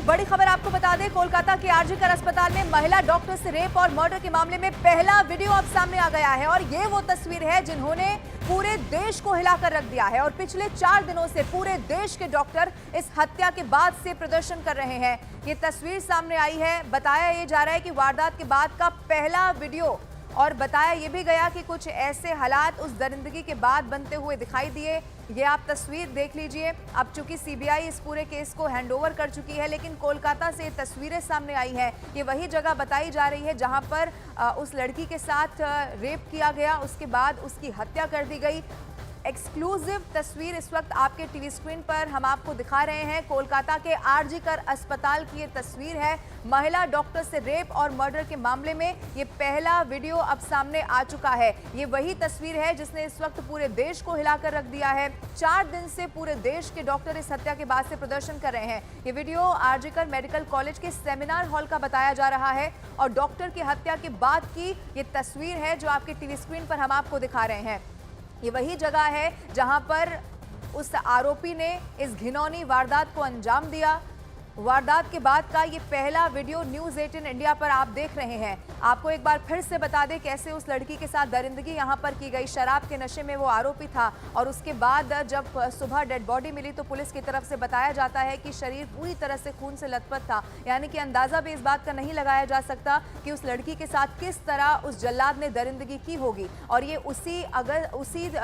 एक बड़ी खबर आपको बता दें, कोलकाता के आरजीकर अस्पताल में महिला डॉक्टर से रेप और मर्डर के मामले में पहला वीडियो अब सामने आ गया है और ये वो तस्वीर है जिन्होंने पूरे देश को हिलाकर रख दिया है और पिछले 4 दिनों से पूरे देश के डॉक्टर इस हत्या के बाद से प्रदर्शन कर रहे हैं। ये तस्वीर सामने आई है। बताया ये जा रहा है कि वारदात के बाद का पहला वीडियो, और बताया ये भी गया कि कुछ ऐसे हालात उस दरिंदगी के बाद बनते हुए दिखाई दिए। ये आप तस्वीर देख लीजिए। अब चूंकि सीबीआई इस पूरे केस को हैंडओवर कर चुकी है, लेकिन कोलकाता से तस्वीरें सामने आई हैं। ये वही जगह बताई जा रही है जहां पर उस लड़की के साथ रेप किया गया, उसके बाद उसकी हत्या कर दी गई। एक्सक्लूसिव तस्वीर इस वक्त आपके टीवी स्क्रीन पर हम आपको दिखा रहे हैं। कोलकाता के आरजीकर अस्पताल की ये तस्वीर है। महिला डॉक्टर से रेप और मर्डर के मामले में ये पहला वीडियो अब सामने आ चुका है। ये वही तस्वीर है जिसने इस वक्त पूरे देश को हिलाकर रख दिया है। 4 दिन से पूरे देश के डॉक्टर इस हत्या के बाद से प्रदर्शन कर रहे हैं। ये वीडियो आरजीकर मेडिकल कॉलेज के सेमिनार हॉल का बताया जा रहा है और डॉक्टर की हत्या के बाद की ये तस्वीर है जो आपके टीवी स्क्रीन पर हम आपको दिखा रहे हैं। ये वही जगह है जहां पर उस आरोपी ने इस घिनौनी वारदात को अंजाम दिया। वारदात के बाद का ये पहला वीडियो न्यूज़ 18 इंडिया पर आप देख रहे हैं। आपको एक बार फिर से बता दें कैसे उस लड़की के साथ दरिंदगी यहां पर की गई। शराब के नशे में वो आरोपी था और उसके बाद जब सुबह डेड बॉडी मिली तो पुलिस की तरफ से बताया जाता है कि शरीर पूरी तरह से खून से लथपथ था। यानी कि अंदाजा भी इस बात का नहीं लगाया जा सकता कि उस लड़की के साथ किस तरह उस जल्लाद ने दरिंदगी की होगी। और ये उसी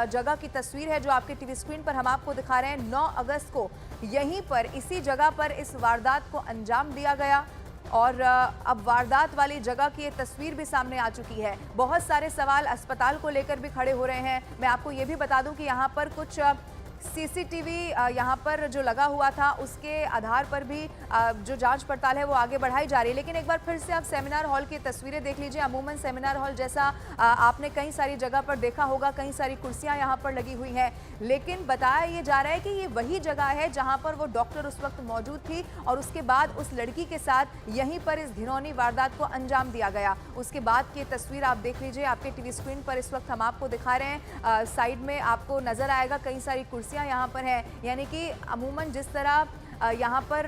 जगह की तस्वीर है जो आपके टीवी स्क्रीन पर हम आपको दिखा रहे हैं। 9 अगस्त को यहीं पर इसी जगह पर इस वारदात को अंजाम दिया गया और अब वारदात वाली जगह की ये तस्वीर भी सामने आ चुकी है। बहुत सारे सवाल अस्पताल को लेकर भी खड़े हो रहे हैं। मैं आपको ये भी बता दूं कि यहाँ पर कुछ सीसीटीवी यहाँ पर जो लगा हुआ था उसके आधार पर भी जो जांच पड़ताल है वो आगे बढ़ाई जा रही है। लेकिन एक बार फिर से आप सेमिनार हॉल की तस्वीरें देख लीजिए। अमूमन सेमिनार हॉल जैसा आपने कई सारी जगह पर देखा होगा, कई सारी कुर्सियां यहाँ पर लगी हुई हैं, लेकिन बताया ये जा रहा है कि ये वही जगह है जहाँ पर वो डॉक्टर उस वक्त मौजूद थी और उसके बाद उस लड़की के साथ यहीं पर इस घिनौनी वारदात को अंजाम दिया गया। उसके बाद की तस्वीर आप देख लीजिए। आपके टीवी स्क्रीन पर इस वक्त हम आपको दिखा रहे हैं। साइड में आपको नजर आएगा कई सारी कुर्सियां यहाँ पर है। यानी कि अमूमन जिस तरह यहाँ पर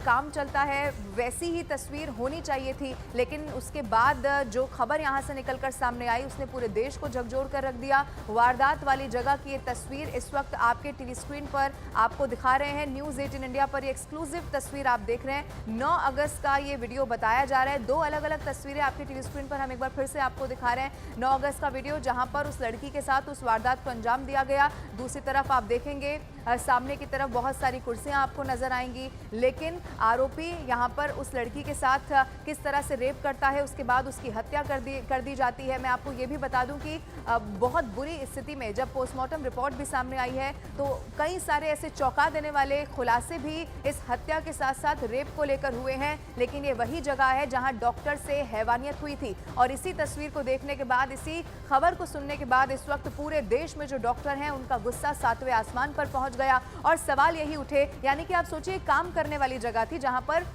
काम चलता है वैसी ही तस्वीर होनी चाहिए थी, लेकिन उसके बाद जो खबर यहाँ से निकलकर सामने आई उसने पूरे देश को झकझोर कर रख दिया। वारदात वाली जगह की ये तस्वीर इस वक्त आपके टीवी स्क्रीन पर आपको दिखा रहे हैं। न्यूज़ 18 इंडिया पर ये एक्सक्लूसिव तस्वीर आप देख रहे हैं। 9 अगस्त का ये वीडियो बताया जा रहा है। 2 अलग अलग तस्वीरें आपके टीवी स्क्रीन पर हम एक बार फिर से आपको दिखा रहे हैं। 9 अगस्त का वीडियो जहाँ पर उस लड़की के साथ उस वारदात को अंजाम दिया गया। दूसरी तरफ आप देखेंगे सामने की तरफ बहुत सारी कुर्सियां आपको नजर आएंगी, लेकिन आरोपी यहां पर उस लड़की के साथ किस तरह से रेप करता है, उसके बाद उसकी हत्या कर दी जाती है। मैं आपको ये भी बता दूं कि बहुत बुरी स्थिति में जब पोस्टमार्टम रिपोर्ट भी सामने आई है तो कई सारे ऐसे चौंका देने वाले खुलासे भी इस हत्या के साथ साथ रेप को लेकर हुए हैं। लेकिन ये वही जगह है जहां डॉक्टर से हैवानियत हुई थी और इसी तस्वीर को देखने के बाद, इसी खबर को सुनने के बाद इस वक्त पूरे देश में जो डॉक्टर हैं उनका गुस्सा 7वें आसमान पर पहुंच गया और सवाल यही उठे। यानी कि आप सोचिए, काम करने वाली जगह थी जहां पर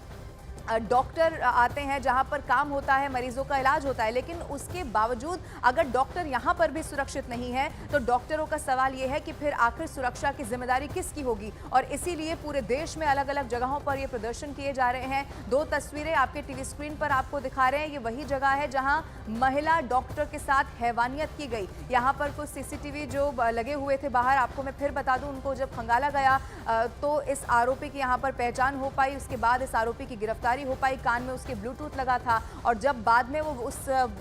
डॉक्टर आते हैं, जहां पर काम होता है, मरीजों का इलाज होता है, लेकिन उसके बावजूद अगर डॉक्टर यहां पर भी सुरक्षित नहीं है तो डॉक्टरों का सवाल यह है कि फिर आखिर सुरक्षा की जिम्मेदारी किसकी होगी। और इसीलिए पूरे देश में अलग अलग जगहों पर ये प्रदर्शन किए जा रहे हैं। 2 तस्वीरें आपके टीवी स्क्रीन पर आपको दिखा रहे हैं। ये वही जगह है जहां महिला डॉक्टर के साथ हैवानियत की गई। यहाँ पर कुछ सीसीटीवी जो लगे हुए थे बाहर, आपको मैं फिर बता दूं, उनको जब खंगाला गया तो इस आरोपी की यहाँ पर पहचान हो पाई। उसके बाद इस आरोपी की गिरफ्तारी हो पाई। कान में उसके ब्लूटूथ लगा था और जब बाद में वो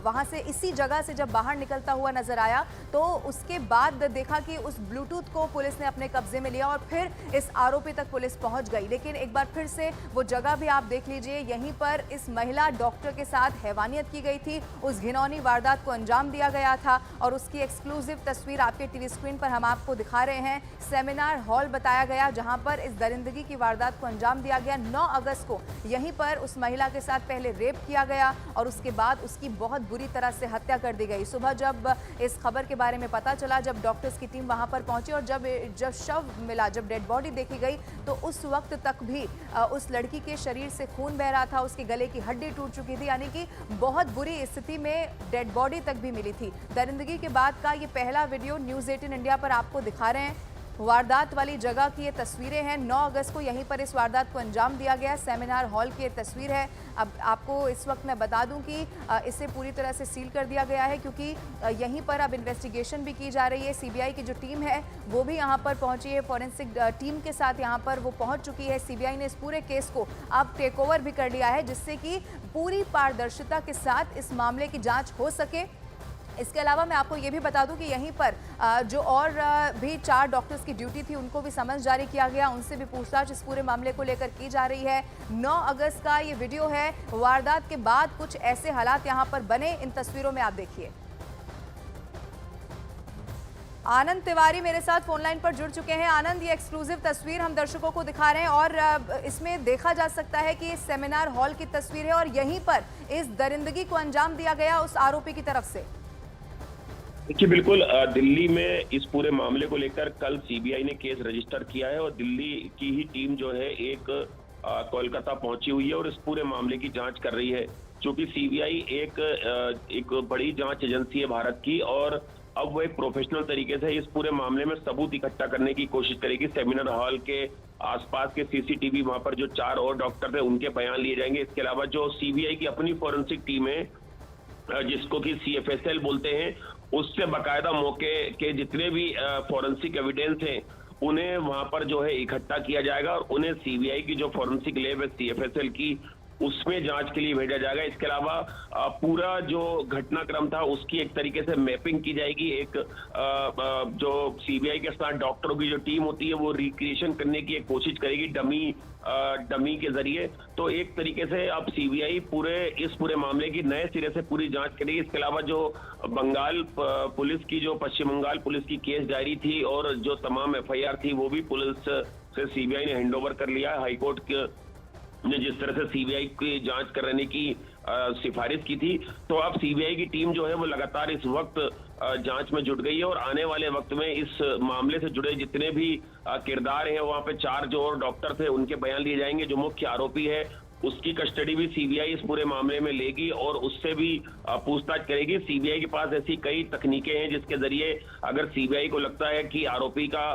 वहां से इसी जगह से जब बाहर निकलता हुआ नजर आया तो उसके बाद देखा कि उस ब्लूटूथ को पुलिस ने अपने कब्जे में लिया और फिर इस आरोपी तक पुलिस पहुंच गई। लेकिन एक बार फिर से वो जगह भी आप देख लीजिए। यहीं पर इस महिला डॉक्टर के साथ हैवानियत की गई थी, उस घिनौनी वारदात को अंजाम दिया गया था और उसकी एक्सक्लूसिव तस्वीर आपके टीवी स्क्रीन पर हम आपको दिखा रहे हैं। सेमिनार हॉल बताया गया जहां पर इस दरिंदगी की वारदात को अंजाम दिया गया। 9 अगस्त को यहीं पर उस महिला के साथ पहले रेप किया गया और उसके बाद उसकी बहुत बुरी तरह से हत्या कर दी गई। सुबह जब इस खबर के बारे में पता चला, जब डॉक्टर्स की टीम वहां पर पहुंची और जब शव मिला, जब डेड बॉडी देखी गई तो उस वक्त तक भी उस लड़की के शरीर से खून बह रहा था, उसके गले की हड्डी टूट चुकी थी। यानी कि बहुत बुरी स्थिति में डेड बॉडी तक भी मिली थी। दरिंदगी के बाद का ये पहला वीडियो न्यूज़ 18 इंडिया पर आपको दिखा रहे हैं। वारदात वाली जगह की ये तस्वीरें हैं। 9 अगस्त को यहीं पर इस वारदात को अंजाम दिया गया। सेमिनार हॉल की ये तस्वीर है। अब आपको इस वक्त मैं बता दूं कि इसे पूरी तरह से सील कर दिया गया है, क्योंकि यहीं पर अब इन्वेस्टिगेशन भी की जा रही है। सीबीआई की जो टीम है वो भी यहाँ पर पहुंची है, फॉरेंसिक टीम के साथ यहाँ पर वो पहुंच चुकी है। सीबीआई ने इस पूरे केस को अब टेक ओवर भी कर लिया है, जिससे कि पूरी पारदर्शिता के साथ इस मामले की जाँच हो सके। इसके अलावा मैं आपको ये भी बता दूं कि यहीं पर जो और भी 4 डॉक्टर्स की ड्यूटी थी उनको भी समन्स जारी किया गया, उनसे भी पूछताछ इस पूरे मामले को लेकर की जा रही है। 9 अगस्त का ये वीडियो है। वारदात के बाद कुछ ऐसे हालात यहां पर बने, इन तस्वीरों में आप देखिए। आनंद तिवारी मेरे साथ फोन लाइन पर जुड़ चुके हैं। आनंद, ये एक्सक्लूसिव तस्वीर हम दर्शकों को दिखा रहे हैं और इसमें देखा जा सकता है कि सेमिनार हॉल की तस्वीर है और यहीं पर इस दरिंदगी को अंजाम दिया गया उस आरोपी की तरफ से। देखिए, बिल्कुल दिल्ली में इस पूरे मामले को लेकर कल सीबीआई ने केस रजिस्टर किया है और दिल्ली की ही टीम जो है एक कोलकाता पहुंची हुई है और इस पूरे मामले की जांच कर रही है। क्योंकि सीबीआई एक बड़ी जांच एजेंसी है भारत की और अब वो एक प्रोफेशनल तरीके से इस पूरे मामले में सबूत इकट्ठा करने की कोशिश करेगी। सेमिनार हॉल के आसपास के सीसीटीवी, वहां पर जो 4 और डॉक्टर थे उनके बयान लिए जाएंगे। इसके अलावा जो सीबीआई की अपनी फॉरेंसिक टीम है, जिसको कि सीएफएसएल बोलते हैं, उससे बकायदा मौके के जितने भी फॉरेंसिक एविडेंस हैं उन्हें वहां पर जो है इकट्ठा किया जाएगा और उन्हें सीबीआई की जो फॉरेंसिक लैब है सीएफएसएल की, उसमें जांच के लिए भेजा जाएगा। इसके अलावा पूरा जो घटनाक्रम था उसकी एक तरीके से मैपिंग की जाएगी। एक जो सीबीआई के साथ डॉक्टरों की जो टीम होती है वो रिक्रिएशन करने की एक कोशिश करेगी डमी के जरिए। तो एक तरीके से अब सीबीआई इस पूरे मामले की नए सिरे से पूरी जांच करेगी। इसके अलावा जो बंगाल पुलिस की, जो पश्चिम बंगाल पुलिस की केस डायरी थी और जो तमाम एफआईआर थी वो भी पुलिस से सीबीआई ने हैंडओवर कर लिया है। हाईकोर्ट ने जिस तरह से सीबीआई की जांच करने की सिफारिश की थी, तो अब सीबीआई की टीम जो है वो लगातार इस वक्त जांच में जुट गई है और आने वाले वक्त में इस मामले से जुड़े जितने भी किरदार हैं, वहां पे 4 जो और डॉक्टर थे उनके बयान लिए जाएंगे। जो मुख्य आरोपी है उसकी कस्टडी भी सीबीआई इस पूरे मामले में लेगी और उससे भी पूछताछ करेगी। सीबीआई के पास ऐसी कई तकनीकें हैं जिसके जरिए अगर सीबीआई को लगता है कि आरोपी का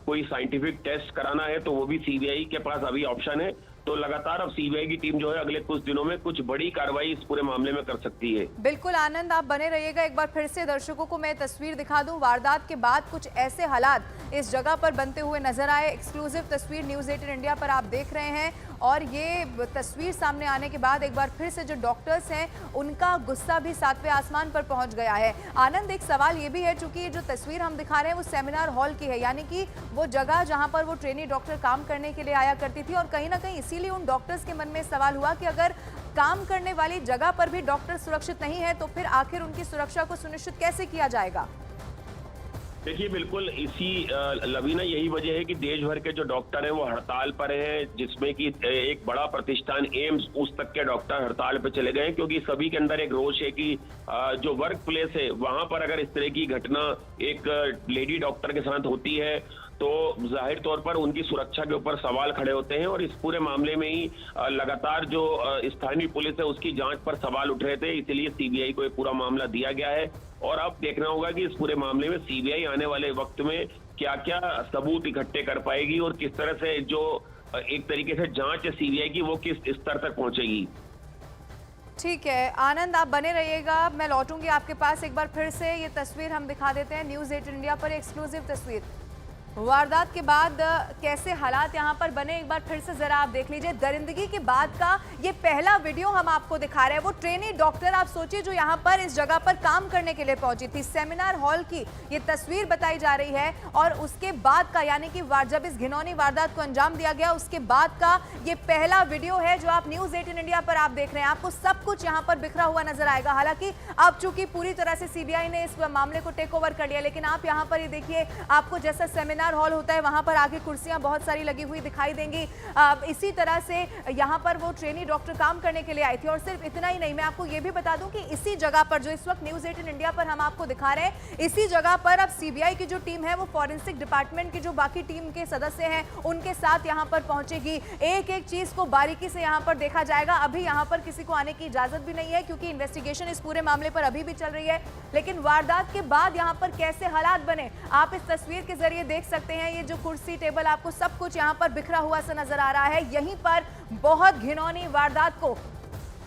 कोई साइंटिफिक टेस्ट कराना है तो वो भी सीबीआई के पास अभी ऑप्शन है। तो लगातार अब सीबीआई की टीम जो है अगले कुछ दिनों में कुछ बड़ी कार्रवाई इस पूरे मामले में कर सकती है। बिल्कुल आनंद, आप बने रहिएगा। एक बार फिर से दर्शकों को मैं तस्वीर दिखा दूं। वारदात के बाद कुछ ऐसे हालात इस जगह पर बनते हुए नजर आए। एक्सक्लूसिव तस्वीर न्यूज़ 18 इंडिया पर आप देख रहे हैं और ये तस्वीर सामने आने के बाद एक बार फिर से जो डॉक्टर्स हैं उनका गुस्सा भी 7वें आसमान पर पहुंच गया है। आनंद, एक सवाल ये भी है, चूंकि ये जो तस्वीर हम दिखा रहे हैं वो सेमिनार हॉल की है, यानी कि वो जगह जहां पर वो ट्रेनी डॉक्टर काम करने के लिए आया करती थी और कहीं ना कहीं इसीलिए उन डॉक्टर्स के मन में सवाल हुआ कि अगर काम करने वाली जगह पर भी डॉक्टर सुरक्षित नहीं है तो फिर आखिर उनकी सुरक्षा को सुनिश्चित कैसे किया जाएगा? देखिए, बिल्कुल इसी लवीना यही वजह है कि देश भर के जो डॉक्टर हैं वो हड़ताल पर हैं, जिसमें कि एक बड़ा प्रतिष्ठान एम्स उस तक के डॉक्टर हड़ताल पर चले गए, क्योंकि सभी के अंदर एक रोष है कि जो वर्क प्लेस है वहां पर अगर इस तरह की घटना एक लेडी डॉक्टर के साथ होती है तो जाहिर तौर पर उनकी सुरक्षा के ऊपर सवाल खड़े होते हैं और इस पूरे मामले में ही लगातार जो स्थानीय पुलिस है उसकी जांच पर सवाल उठ रहे थे। इसलिए सीबीआई को ये पूरा मामला दिया गया है और अब देखना होगा कि इस पूरे मामले में सीबीआई आने वाले वक्त में क्या क्या सबूत इकट्ठे कर पाएगी और किस तरह से जो एक तरीके से जांच है सीबीआई की वो किस स्तर तक पहुंचेगी। ठीक है आनंद, आप बने रहिएगा। मैं लौटूंगी आपके पास। एक बार फिर से ये तस्वीर हम दिखा देते हैं। न्यूज़ 18 इंडिया पर एक्सक्लूसिव तस्वीर वारदात के बाद कैसे हालात यहां पर बने, एक बार फिर से जरा आप देख लीजिए। दरिंदगी के बाद का ये पहला वीडियो हम आपको दिखा रहे हैं। वो ट्रेनी डॉक्टर, आप सोचिए, जो यहां पर इस जगह पर काम करने के लिए पहुंची थी। सेमिनार हॉल की ये तस्वीर बताई जा रही है और उसके बाद का, यानी कि जब इस घिनौनी वारदात को अंजाम दिया गया उसके बाद का ये पहला वीडियो है जो आप न्यूज़ 18 इंडिया पर आप देख रहे हैं। आपको सब कुछ यहाँ पर बिखरा हुआ नजर आएगा। हालांकि अब चूंकि पूरी तरह से सीबीआई ने इस मामले को टेक ओवर कर लिया, लेकिन आप यहाँ पर ये देखिए, आपको जैसा सेमिनार हॉल होता है वहां पर आगे कुर्सियां बहुत सारी लगी हुई दिखाई देंगी। इसी तरह से यहां पर वो ट्रेनी डॉक्टर काम करने के लिए आई थी और सिर्फ इतना ही नहीं, मैं आपको ये भी बता दूं कि इसी जगह पर जो इस वक्त न्यूज़ 18 इंडिया पर हम आपको दिखा रहे हैं, इसी जगह पर अब सीबीआई की जो टीम है वो फॉरेंसिक डिपार्टमेंट की जो बाकी टीम के सदस्य हैं उनके साथ यहां पर पहुंचेगी। एक एक चीज को बारीकी से यहां पर देखा जाएगा। अभी यहां पर किसी को आने की इजाजत भी नहीं है क्योंकि इन्वेस्टिगेशन इस पूरे मामले पर अभी भी चल रही है। लेकिन वारदात के बाद यहां पर कैसे हालात बने आप इस तस्वीर के जरिए देख सकते हैं ये जो कुर्सी टेबल आपको सब कुछ यहाँ पर बिखरा हुआ सा नजर आ रहा है। यहीं पर बहुत घिनौनी वारदात को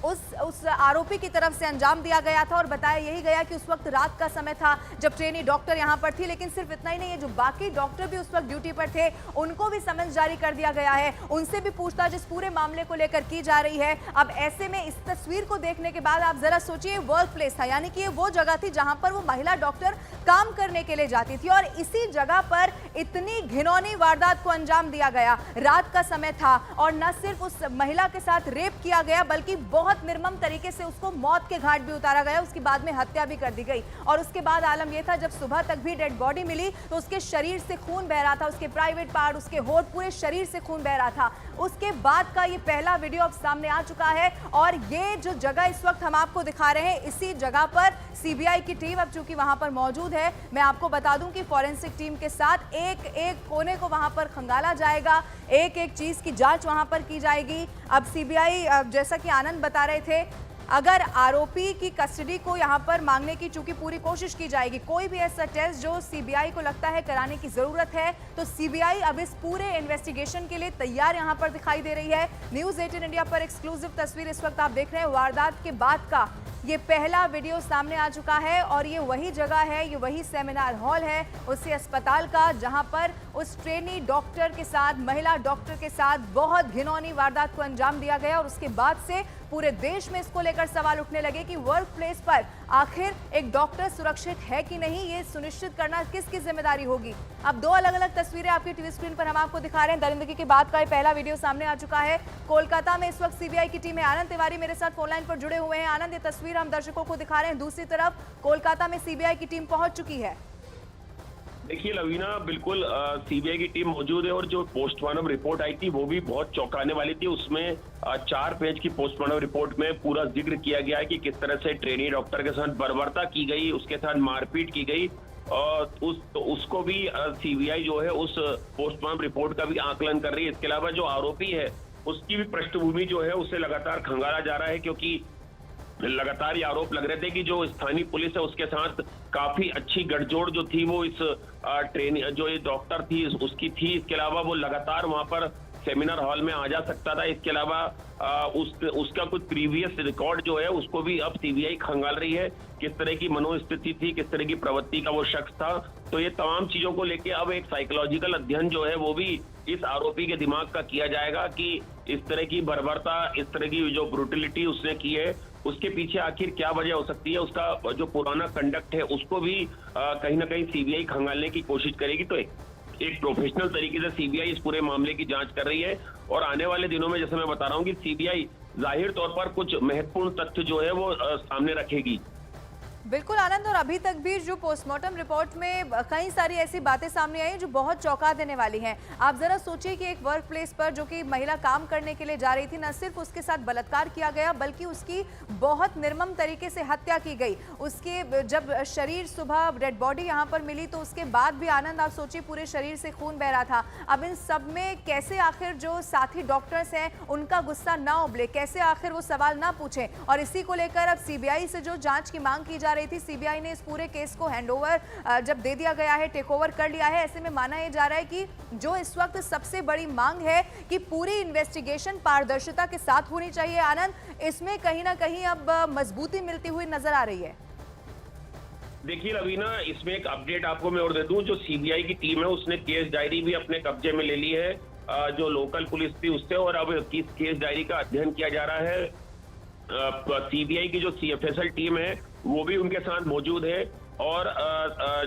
उस आरोपी की तरफ से अंजाम दिया गया था और बताया यही गया कि उस वक्त रात का समय था जब ट्रेनी डॉक्टर यहां पर थी। लेकिन सिर्फ इतना ही नहीं है, जो बाकी डॉक्टर भी उस वक्त ड्यूटी पर थे उनको भी समन्स जारी कर दिया गया है, उनसे भी पूछताछ इस पूरे मामले को लेकर की जा रही है। अब ऐसे में इस तस्वीर को देखने के बाद आप जरा सोचिए, वर्क प्लेस था, यानी कि ये वो जगह थी जहां पर वो महिला डॉक्टर काम करने के लिए जाती थी और इसी जगह पर इतनी घिनौनी वारदात को अंजाम दिया गया। रात का समय था और न सिर्फ उस महिला के साथ रेप किया गया बल्कि बहुत निर्मम तरीके से उसको मौत के घाट भी उतारा गया, उसके बाद में हत्या भी कर दी गई। और उसके बाद आलम यह था, जब सुबह तक भी डेड बॉडी मिली तो उसके शरीर से खून बह रहा था, उसके प्राइवेट पार्ट, उसके होठ, पूरे शरीर से खून बह रहा था। उसके बाद का ये पहला वीडियो अब सामने आ चुका है और ये जो जगह इस वक्त हम आपको दिखा रहे हैं, इसी जगह पर सीबीआई की टीम अब चूंकि वहां पर मौजूद है, मैं आपको बता दूं कि फॉरेंसिक टीम के साथ एक एक कोने को वहां पर खंगाला जाएगा, एक एक चीज की जांच वहां पर की जाएगी। अब सीबीआई, जैसा कि आनंद बता रहे थे, अगर आरोपी की कस्टडी को यहां पर मांगने की चूंकि पूरी कोशिश की जाएगी, कोई भी ऐसा टेस्ट जो सीबीआई को लगता है कराने की जरूरत है, तो सीबीआई अब इस पूरे इन्वेस्टिगेशन के लिए तैयार यहां पर दिखाई दे रही है। न्यूज़ 18 इंडिया पर एक्सक्लूसिव तस्वीर इस वक्त आप देख रहे हैं। वारदात के बाद का ये पहला वीडियो सामने आ चुका है और ये वही जगह है, ये वही सेमिनार हॉल है उसी अस्पताल का जहां पर उस ट्रेनी डॉक्टर के साथ, महिला डॉक्टर के साथ बहुत घिनौनी वारदात को अंजाम दिया गया। और उसके बाद से पूरे देश में इसको लेकर सवाल उठने लगे कि वर्क प्लेस पर आखिर एक डॉक्टर सुरक्षित है कि नहीं, ये सुनिश्चित करना किसकी जिम्मेदारी होगी। अब दो अलग अलग तस्वीरें आपकी टीवी स्क्रीन पर हम आपको दिखा रहे हैं। दरिंदगी के बाद का ये पहला वीडियो सामने आ चुका है। कोलकाता में इस वक्त सीबीआई की टीम है। आनंद तिवारी मेरे साथ फोन लाइन पर जुड़े हुए हैं। आनंद, ये तस्वीर हम दर्शकों को दिखा रहे हैं, दूसरी तरफ कोलकाता में सीबीआई की टीम पहुंच चुकी है। देखिए लवीना, बिल्कुल सीबीआई की टीम मौजूद है और जो पोस्टमार्टम रिपोर्ट आई थी वो भी बहुत चौंकाने वाली थी। उसमें 4 पेज की पोस्टमार्टम रिपोर्ट में पूरा जिक्र किया गया है कि किस तरह से ट्रेनी डॉक्टर के साथ बर्बरता की गई, उसके साथ मारपीट की गई और उसको भी सीबीआई जो है उस पोस्टमार्टम रिपोर्ट का भी आकलन कर रही है। इसके अलावा जो आरोपी है उसकी भी पृष्ठभूमि जो है उसे लगातार खंगाला जा रहा है, क्योंकि लगातार ये आरोप लग रहे थे कि जो स्थानीय पुलिस है उसके साथ काफी अच्छी गठजोड़ जो थी वो इस जो ये डॉक्टर थी उसकी थी। इसके अलावा वो लगातार वहां पर सेमिनार हॉल में आ जा सकता था। इसके अलावा उसका कुछ प्रीवियस रिकॉर्ड जो है उसको भी अब सीबीआई खंगाल रही है, किस तरह की मनोस्थिति थी, किस तरह की प्रवृत्ति का वो शख्स था। तो ये तमाम चीजों को लेके अब एक साइकोलॉजिकल अध्ययन जो है वो भी इस आरोपी के दिमाग का किया जाएगा कि इस तरह की बर्बरता, इस तरह की जो ब्रूटलिटी उसने की है उसके पीछे आखिर क्या वजह हो सकती है। उसका जो पुराना कंडक्ट है उसको भी कहीं ना कहीं सीबीआई खंगालने की कोशिश करेगी। तो एक प्रोफेशनल तरीके से सीबीआई इस पूरे मामले की जांच कर रही है और आने वाले दिनों में जैसे मैं बता रहा हूँ कि सीबीआई जाहिर तौर पर कुछ महत्वपूर्ण तथ्य जो है वो सामने रखेगी। बिल्कुल आनंद, और अभी तक भी जो पोस्टमार्टम रिपोर्ट में कई सारी ऐसी बातें सामने आई जो बहुत चौंका देने वाली हैं। आप जरा सोचिए कि एक वर्क प्लेस पर जो कि महिला काम करने के लिए जा रही थी, न सिर्फ उसके साथ बलात्कार किया गया बल्कि उसकी बहुत निर्मम तरीके से हत्या की गई। उसके जब शरीर सुबह डेड बॉडी यहाँ पर मिली तो उसके बाद भी आनंद, आप सोचिए, पूरे शरीर से खून बह रहा था। अब इन सब में कैसे आखिर जो साथी डॉक्टर्स हैं उनका गुस्सा ना उबले, कैसे आखिर वो सवाल ना पूछें। और इसी को लेकर अब सीबीआई से जो जांच की मांग की जा रही थी, सीबीआई ने इस पूरे केस को हैंडओवर जब दे दिया गया है, टेक ओवर कर लिया है। ऐसे में माना यह जा रहा है कि जो इस वक्त सबसे बड़ी मांग है कि पूरी इन्वेस्टिगेशन पारदर्शिता के साथ होनी चाहिए। आनंद, इसमें कहीं ना कहीं अब मजबूती मिलती हुई नजर आ रही है। देखिए रवीना, इसमें एक अपडेट आपको मैं और दे दूं, जो सीबीआई की टीम है उसने केस डायरी भी अपने कब्जे में ले ली है जो लोकल पुलिस थी उससे, और अब किस केस डायरी का अध्ययन किया जा रहा है। सीबीआई की जो सीएफएसएल टीम है वो भी उनके साथ मौजूद है और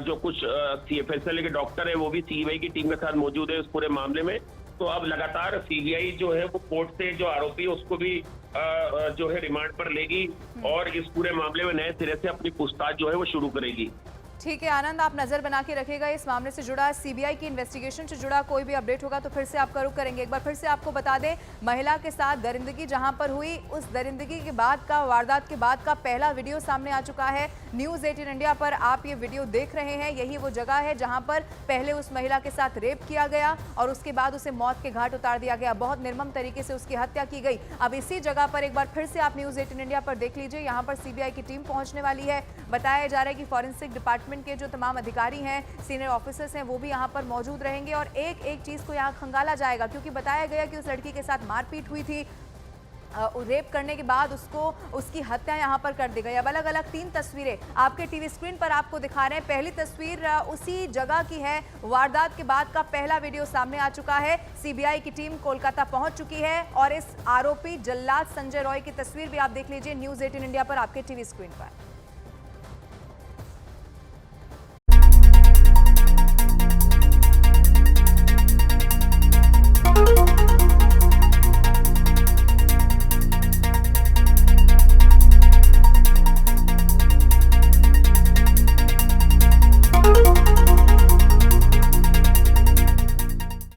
जो कुछ सीएफएसएल के डॉक्टर है वो भी सीबीआई की टीम के साथ मौजूद है इस पूरे मामले में। तो अब लगातार सीबीआई जो है वो कोर्ट से जो आरोपी है उसको भी जो है रिमांड पर लेगी और इस पूरे मामले में नए सिरे से अपनी पूछताछ जो है वो शुरू करेगी। ठीक है आनंद, आप नजर बना के रखिएगा इस मामले से जुड़ा, सीबीआई की इन्वेस्टिगेशन से जुड़ा कोई भी अपडेट होगा तो फिर से आपका रुख करेंगे। एक बार फिर से आपको बता दें, महिला के साथ दरिंदगी जहां पर हुई, उस दरिंदगी के बाद का, वारदात के बाद का पहला वीडियो सामने आ चुका है। न्यूज़ 18 इंडिया पर आप ये वीडियो देख रहे हैं। यही वो जगह है जहां पर पहले उस महिला के साथ रेप किया गया और उसके बाद उसे मौत के घाट उतार दिया गया, बहुत निर्मम तरीके से उसकी हत्या की गई। अब इसी जगह पर एक बार फिर से आप न्यूज़ 18 इंडिया पर देख लीजिए, यहाँ पर सीबीआई की टीम पहुंचने वाली है। बताया जा रहा है कि फॉरेंसिक डिपार्टमेंट डिपार्टमेंट के जो तमाम अधिकारी हैं, सीनियर ऑफिसर्स हैं, वो भी यहाँ पर मौजूद रहेंगे और एक एक चीज़ को यहाँ खंगाला जाएगा, क्योंकि बताया गया कि उस लड़की के साथ मारपीट हुई थी, रेप करने के बाद उसकी हत्या यहां पर कर दी गई। अब अलग अलग 3 तस्वीरें आपके टीवी स्क्रीन पर आपको दिखा रहे हैं। पहली तस्वीर उसी जगह की है, वारदात के बाद का पहला वीडियो सामने आ चुका है। सीबीआई की टीम कोलकाता पहुंच चुकी है और इस आरोपी जल्लाद संजय रॉय की तस्वीर भी आप देख लीजिए न्यूज़ 18 इंडिया पर आपके टीवी स्क्रीन पर।